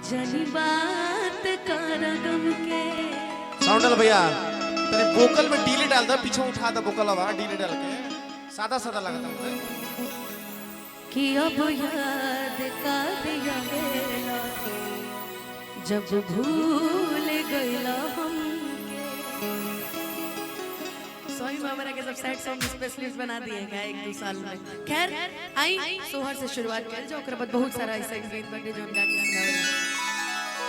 जनी बात कर गम के साउंडल भैया तेरे वोकल में डीले डाल दो, पीछे उठा दो वोकल आवाज डीले डाल के, सादा सादा लगता मुझे कि अब याद का दिया मेरा जब भूल गईला हम सॉरी हमारा के सब सैड सॉन्ग स्पेशलिस्ट बना दिए हैं एक दो साल में। खैर आई सोहर से शुरुआत कर जो ओकर बाद बहुत सारा ऐसा गीत बने जो गा के सुनावे।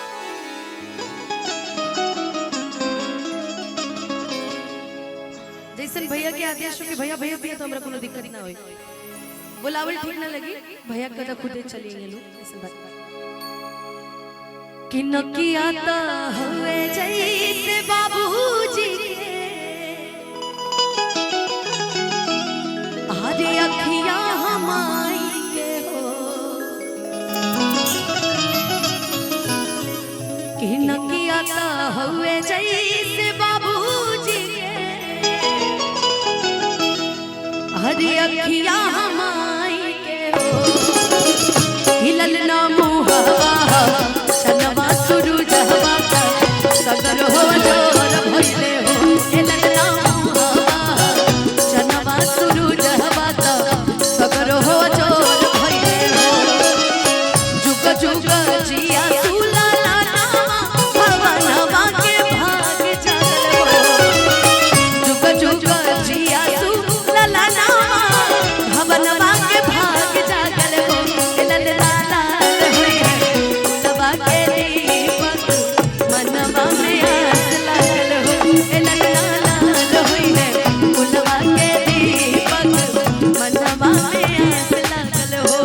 जैसन भैया के आदेश हो कि भैया भैया भैया तो हमरा कोनो दिक्कत ना होई, बोलावल ठीक ना लगी भैया कदा खुदे चलेंगे लोग ऐसा बात कि नकिया ता हुए जैसे बाबूजी के हरे अखियां हमाई के हो कि नकिया ता हुए जैसे बाबूजी हरी अखियां हमाई के हो हिलल ना मुहवा चलवा शुरू जहवा सगर हो जोर भइले हो हिलल ना मुहवा चलवा शुरू जहवा सगर हो जोर भइले हो जुग जुग जिया सुला लाना भवनवा के भाग जागल हो जुग जुग जिया सुला लाना भवनवा के भाग जागल हो लल लाल होई है गुलबा के दीपक मनवा में आस लागल हो लल लाल होई है गुलबा के दीपक मनवा में आस लागल हो।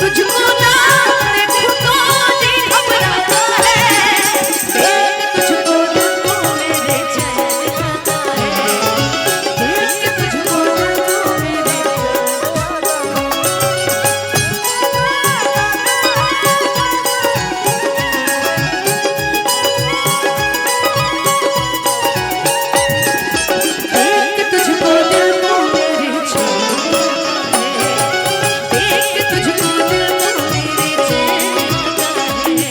तुझको ना देखूं तो दिल घबराता है, देख तुझको देखूं मेरे चैन जाता है, देख तुझको देखूं मेरे देख तुझको देखूं मेरे चैन जाता है, देख तुझको देखूं मेरे चैन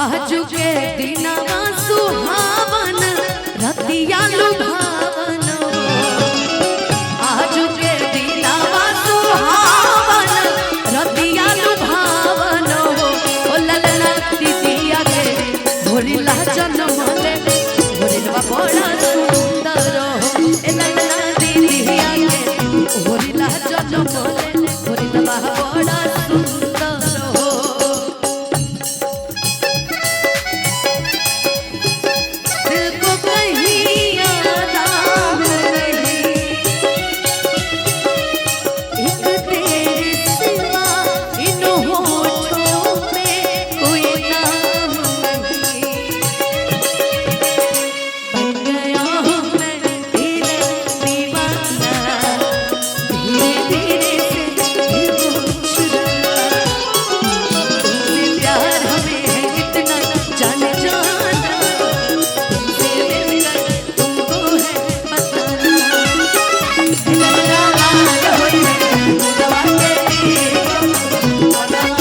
आजू के दिनवा सुहावन रतिया लुभावन आजू के दिनवा सुहावन रतिया लुभावन ओ ललना दीदिया के भोरिला जन्म ले भोरिलवा बड़ा सुंदर हो ए ललना दीदिया के भोरिला जन्म ले भोरिलवा बड़ा सुंदर हो। दिल को कहीं याद नहीं एक तेरे सिवा इन होठों में कोई नाम नहीं बन गया हूँ मैं तेरा दीवाना धीरे धीरे से दिल को चुराना तुमसे प्यार हमें है इतना जाने जाना तुमसे मिलकर तुमको है बताना ललना लाल होई है गुलबा के दीपक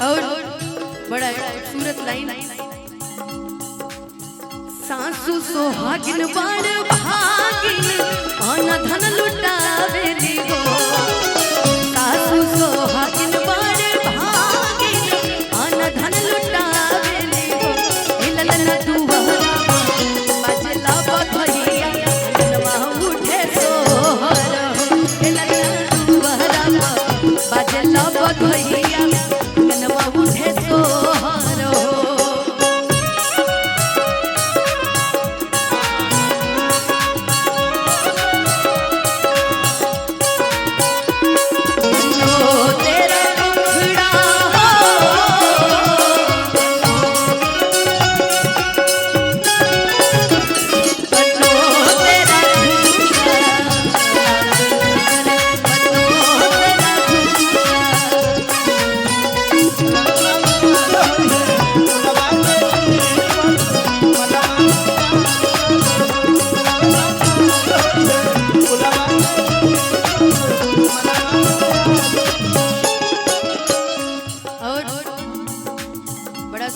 और बड़ा खूबसूरत लाइन सासु सोहागिन बड़ भागिन अन धन लुटावेली हो सासु सोहागिन बड़ भागिन अन धन लुटावेली हो हिलल दुहरा बजला बधैया मनवा उठे सोहर हो हिलल दुहरा बजला बधैया मनवा उठे सोहर हो।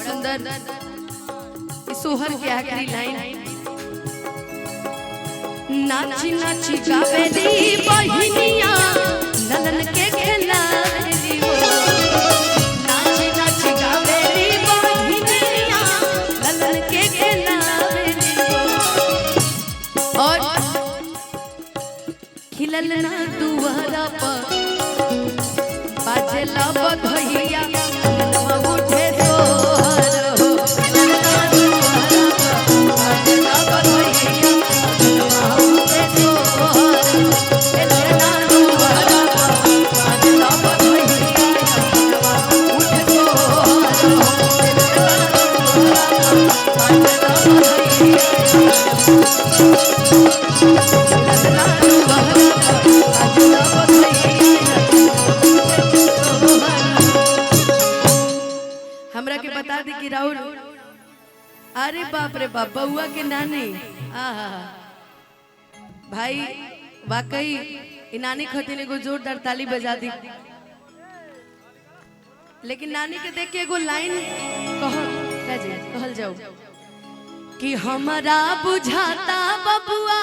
सुंदर इस सोहर के आखिरी लाइन नाची नाची गावेली बहिनिया ललन के खेलावेली हो नाची नाची गावेली बहिनिया ललन के खेलावेली हो और खिलल ना दुआरा पर बाजेला बधैया मनवा उठे सोहर हो बाजेला बधैया मनवा उठे सोहर एलेना दुआरा बाजेला बधैया मनवा उठे सोहर एलेना हमरा के बता दी कि राहुल अरे बाप रे बाप बउआ के नानी आहा भाई वाकई इ नानी खातिर एगो जोरदार ताली बजा दी लेकिन नानी के देख के एगो लाइन कहल जाओ कि हमरा बुझाता बबुआ